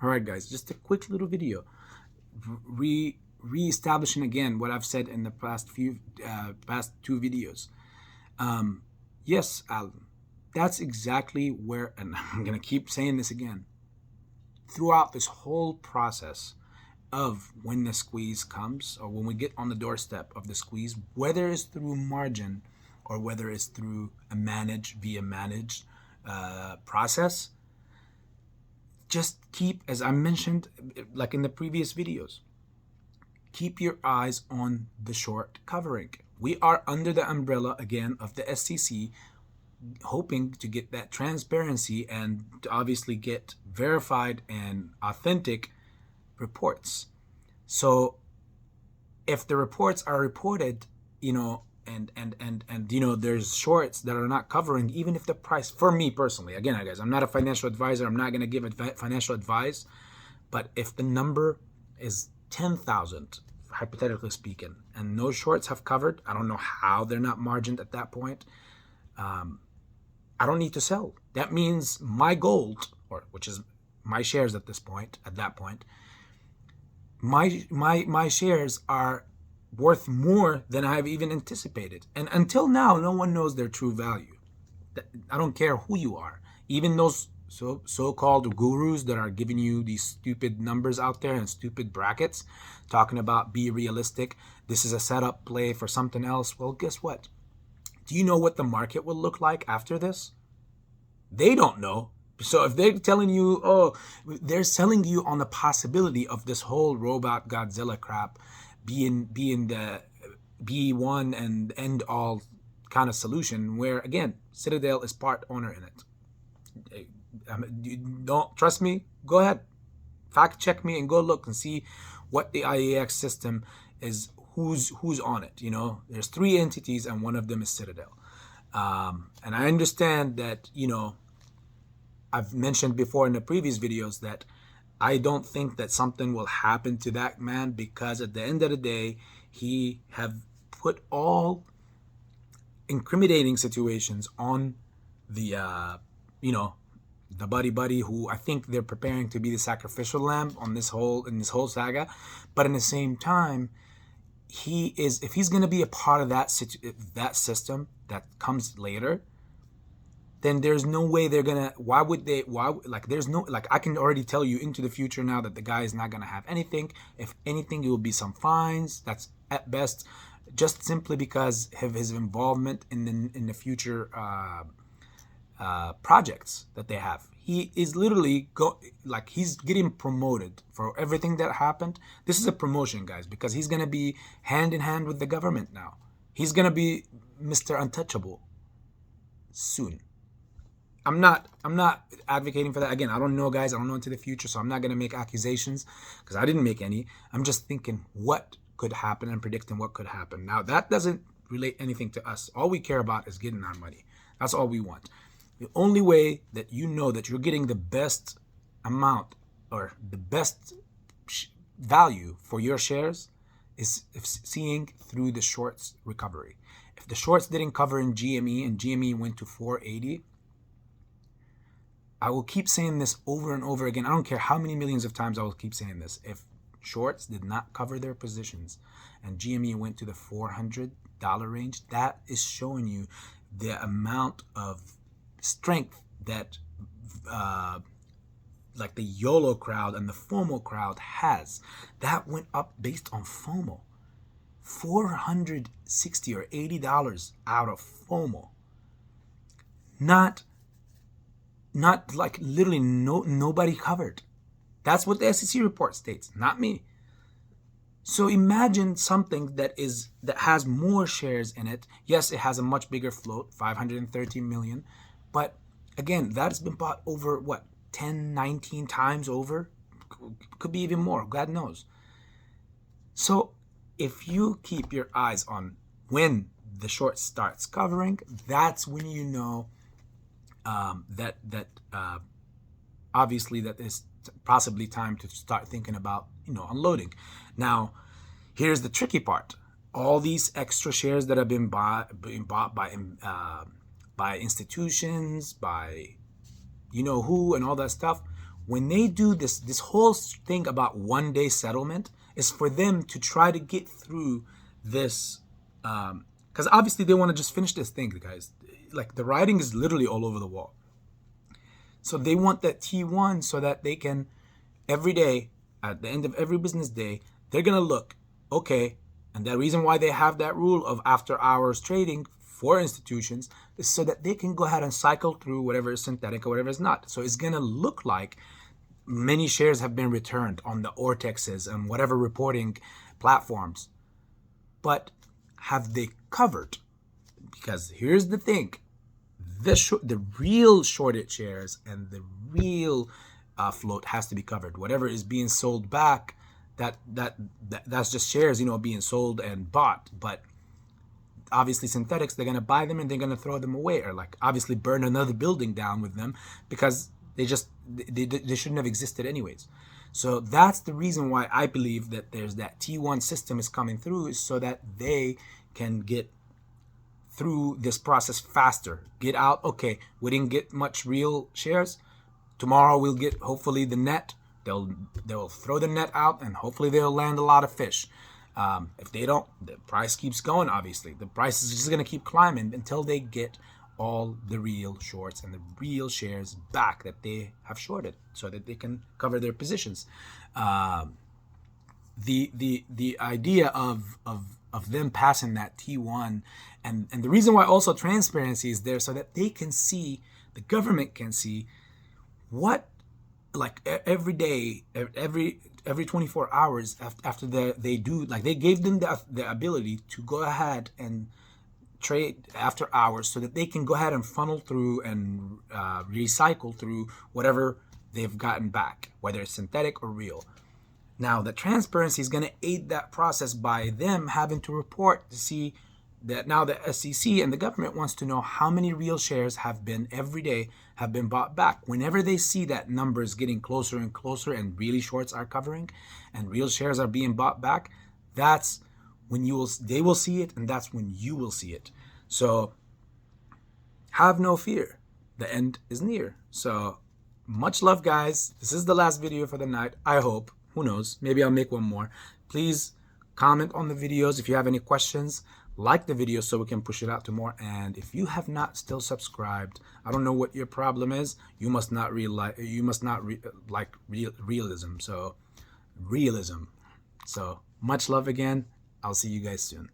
All right, guys, just a quick little video, re-establishing again what I've said in the past two videos. Yes, Alan, that's exactly where, and I'm gonna keep saying this again. Throughout this whole process of when the squeeze comes, or when we get on the doorstep of the squeeze, whether it's through margin or whether it's through a managed process, just keep, as I mentioned, like in the previous videos, keep your eyes on the short covering. We are under the umbrella again of the SEC, hoping to get that transparency and to obviously get verified and authentic reports. So if the reports are reported, and there's shorts that are not covering, even if the price, for me personally, again, guys, I'm not a financial advisor, I'm not going to give financial advice, but if the number is 10,000, hypothetically speaking, and no shorts have covered, I don't know how they're not margined at that point. I don't need to sell. That means my gold, or which is my shares at that point, my shares are worth more than I've even anticipated. And until now, no one knows their true value. I don't care who you are. Even those so-called gurus that are giving you these stupid numbers out there and stupid brackets, talking about be realistic, this is a setup play for something else. Well, guess what? Do you know what the market will look like after this? They don't know. So if they're telling you, oh, they're selling you on the possibility of this whole robot Godzilla crap being the B1 and end all kind of solution, where again, Citadel is part owner in it. You don't trust me? Go ahead, fact check me and go look and see what the IAX system is, who's on it. There's 3 entities and one of them is Citadel. And I understand that, I've mentioned before in the previous videos that I don't think that something will happen to that man, because at the end of the day, he have put all incriminating situations on the, the buddy who I think they're preparing to be the sacrificial lamb in this whole saga. But in the same time, if he's going to be a part of that system that comes later, then there's no way they're gonna, I can already tell you into the future now that the guy is not gonna have anything. If anything, it will be some fines, that's at best, just simply because of his involvement in the future projects that they have. He is literally he's getting promoted for everything that happened. This is a promotion, guys, because he's gonna be hand in hand with the government now. He's gonna be Mr. Untouchable soon. I'm not advocating for that. Again, I don't know, guys. I don't know into the future, so I'm not going to make accusations because I didn't make any. I'm just thinking what could happen and predicting what could happen. Now, that doesn't relate anything to us. All we care about is getting our money. That's all we want. The only way that you know that you're getting the best amount or the best value for your shares is seeing through the shorts recovery. If the shorts didn't cover in GME and GME went to 480, I will keep saying this over and over again. I don't care how many millions of times I will keep saying this. If shorts did not cover their positions and GME went to the $400 range, that is showing you the amount of strength that like the YOLO crowd and the FOMO crowd has. That went up based on FOMO. $460 or $80 out of FOMO. Not like literally nobody covered. That's what the SEC report states, not me. So imagine something that has more shares in it. Yes, it has a much bigger float, 513 million. But again, that's been bought over what, 10, 19 times over? Could be even more, God knows. So if you keep your eyes on when the short starts covering, that's when you know that obviously that is possibly time to start thinking about unloading. Now, here's the tricky part: all these extra shares that have been bought by institutions, by who, and all that stuff. when they do this whole thing about 1 day settlement is for them to try to get through this, because obviously they want to just finish this thing, guys. Like, the writing is literally all over the wall. So they want that T1 so that they can, every day, at the end of every business day, they're going to look, okay, and the reason why they have that rule of after hours trading for institutions is so that they can go ahead and cycle through whatever is synthetic or whatever is not. So it's going to look like many shares have been returned on the Ortexes and whatever reporting platforms. But have they covered? Because here's the thing. The real shorted shares and the real float has to be covered. Whatever is being sold back, that's just shares, being sold and bought. But obviously synthetics, they're going to buy them and they're going to throw them away, or like obviously burn another building down with them, because they shouldn't have existed anyways. So that's the reason why I believe that there's that T1 system is coming through, is so that they can get through this process faster. Get out, okay, we didn't get much real shares. Tomorrow we'll get hopefully the net. They'll throw the net out and hopefully they'll land a lot of fish. If they don't, the price keeps going, obviously. The price is just going to keep climbing until they get all the real shorts and the real shares back that they have shorted, so that they can cover their positions. The idea of them passing that T1, and the reason why also transparency is there, so that they can see, the government can see what, like every day, every 24 hours after they do, like they gave them the ability to go ahead and trade after hours, so that they can go ahead and funnel through and recycle through whatever they've gotten back, whether it's synthetic or real. Now, the transparency is going to aid that process by them having to report to see that now the SEC and the government wants to know how many real shares have been every day have been bought back. Whenever they see that number is getting closer and closer and really shorts are covering and real shares are being bought back, that's when they will see it, and that's when you will see it. So have no fear. The end is near. So much love, guys. This is the last video for the night, I hope. Who knows? Maybe I'll make one more. Please comment on the videos if you have any questions. Like the video so we can push it out to more. And if you have not still subscribed, I don't know what your problem is. You must not like realism. So much love again. I'll see you guys soon.